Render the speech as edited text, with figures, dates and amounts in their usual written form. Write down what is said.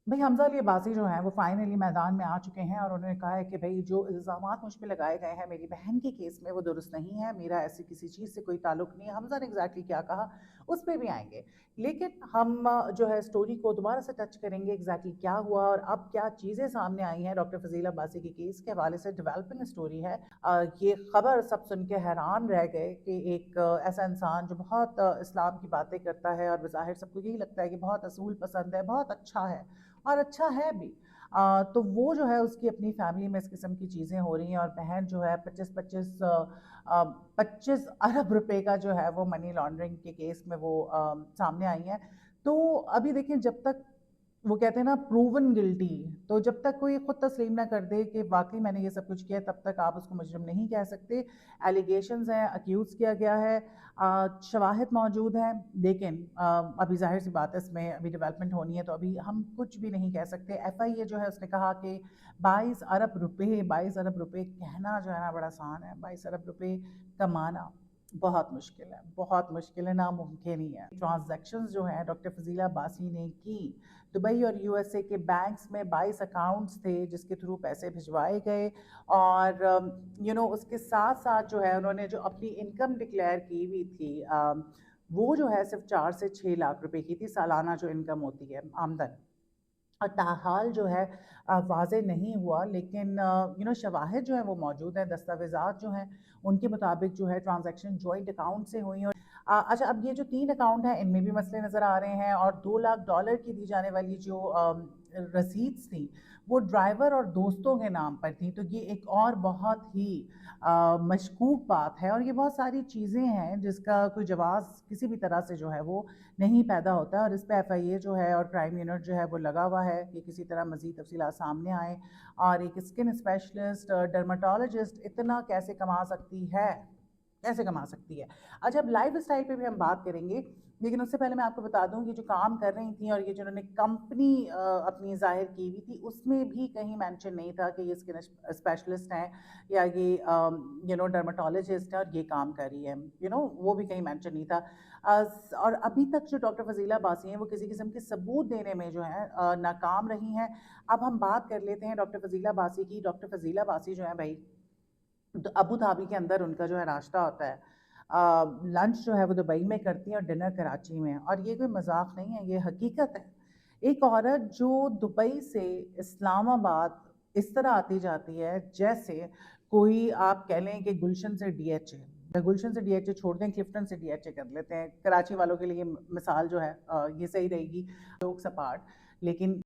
भाई हमज़ा अली अब्बासी जो हैं वो फाइनली मैदान में आ चुके हैं और उन्होंने कहा है कि भाई जो इल्ज़ामात मुझ पे लगाए गए हैं मेरी बहन के केस में वो दुरुस्त नहीं है, मेरा ऐसी किसी चीज़ से कोई ताल्लुक नहीं है। हमज़ा ने एग्जैक्टली क्या कहा उस पे भी आएंगे, लेकिन हम जो है स्टोरी को दोबारा से टच करेंगे एग्जैक्टली क्या हुआ और अब क्या चीज़ें सामने आई हैं डॉक्टर फजील अब्बासी के केस के हवाले से। डेवलपिंग स्टोरी है। ये खबर सब सुन के हैरान रह गए कि एक ऐसा इंसान जो बहुत इस्लाम की बातें करता है और बज़ाहिर सबको यही लगता है कि बहुत असूल पसंद है, बहुत अच्छा है और अच्छा है भी। तो वो जो है उसकी अपनी फैमिली में इस किस्म की चीज़ें हो रही हैं और बहन जो है 25 अरब रुपए का जो है वो मनी लॉन्ड्रिंग के केस में वो सामने आई है। तो अभी देखिए जब तक वो कहते हैं ना प्रूवन गिल्टी, तो जब तक कोई खुद तस्लीम ना कर दे कि वाकई मैंने ये सब कुछ किया तब तक आप उसको मुजरिम नहीं कह सकते। एलिगेशंस हैं, अक्यूज़ किया गया है, शवाहिद मौजूद हैं, लेकिन अभी ज़ाहिर सी बात है इसमें अभी डेवलपमेंट होनी है तो अभी हम कुछ भी नहीं कह सकते। एफआईए जो है उसने कहा कि 22 अरब रुपए कहना जो है ना बड़ा आसान है, 22 अरब रुपए कमाना बहुत मुश्किल है, बहुत मुश्किल है, नामुमकिन ही है। ट्रांजैक्शंस जो हैं डॉक्टर फजीला अब्बासी ने की, दुबई और यूएसए के बैंक्स में 22 अकाउंट्स थे जिसके थ्रू पैसे भिजवाए गए और उसके साथ साथ जो है उन्होंने जो अपनी इनकम डिक्लेयर की हुई थी वो जो है सिर्फ 4 से 6 लाख रुपए की थी, सालाना जो इनकम होती है आमदन। और ताहाल जो है वाज़े नहीं हुआ, लेकिन शवाहिद जो है वो मौजूद है, दस्तावेज़ात जो हैं उनके मुताबिक जो है ट्रांजैक्शन जॉइंट अकाउंट से हुई। और अच्छा, अब ये जो 3 अकाउंट हैं इनमें भी मसले नज़र आ रहे हैं और $2 लाख की दी जाने वाली जो रसीद्स थी वो ड्राइवर और दोस्तों के नाम पर थी। तो ये एक और बहुत ही मशकूक बात है और ये बहुत सारी चीज़ें हैं जिसका कोई जवाब किसी भी तरह से जो है वो नहीं पैदा होता है और इस पे एफआईए जो है और क्राइम यूनिट जो है वो लगा हुआ है कि किसी तरह मज़ीद तफसीलात सामने आए। और एक स्किन स्पेशलिस्ट डर्माटोलॉजिस्ट इतना कैसे कमा सकती है, कैसे कमा सकती है। अच्छा, अब लाइफ स्टाइल पे भी हम बात करेंगे, लेकिन उससे पहले मैं आपको बता दूं कि जो काम कर रही थी और ये जिन्होंने कंपनी अपनी जाहिर की हुई थी उसमें भी कहीं मेंशन नहीं था कि ये स्किन स्पेशलिस्ट हैं या ये डर्माटोलॉजिस्ट है और ये काम कर रही है, वो भी कहीं मेंशन नहीं था। और अभी तक जो डॉक्टर फजीला बासी हैं वो किसी किस्म के सबूत देने में जो है नाकाम रही हैं। अब हम बात कर लेते हैं डॉक्टर फजीला बासी की। डॉक्टर फजीला बासी जो है भाई, तो अबू धाबी के अंदर उनका जो है नाश्ता होता है, लंच जो है वो दुबई में करती हैं और डिनर कराची में, और ये कोई मजाक नहीं है, ये हकीकत है। एक औरत जो दुबई से इस्लामाबाद इस तरह आती जाती है जैसे कोई आप कह लें कि गुलशन से डीएचए, गुलशन से डीएचए छोड़ दें, क्लिफ्टन से डीएचए कर लेते हैं, कराची वालों के लिए मिसाल जो है ये सही रहेगी, जोक्स अपार्ट। लेकिन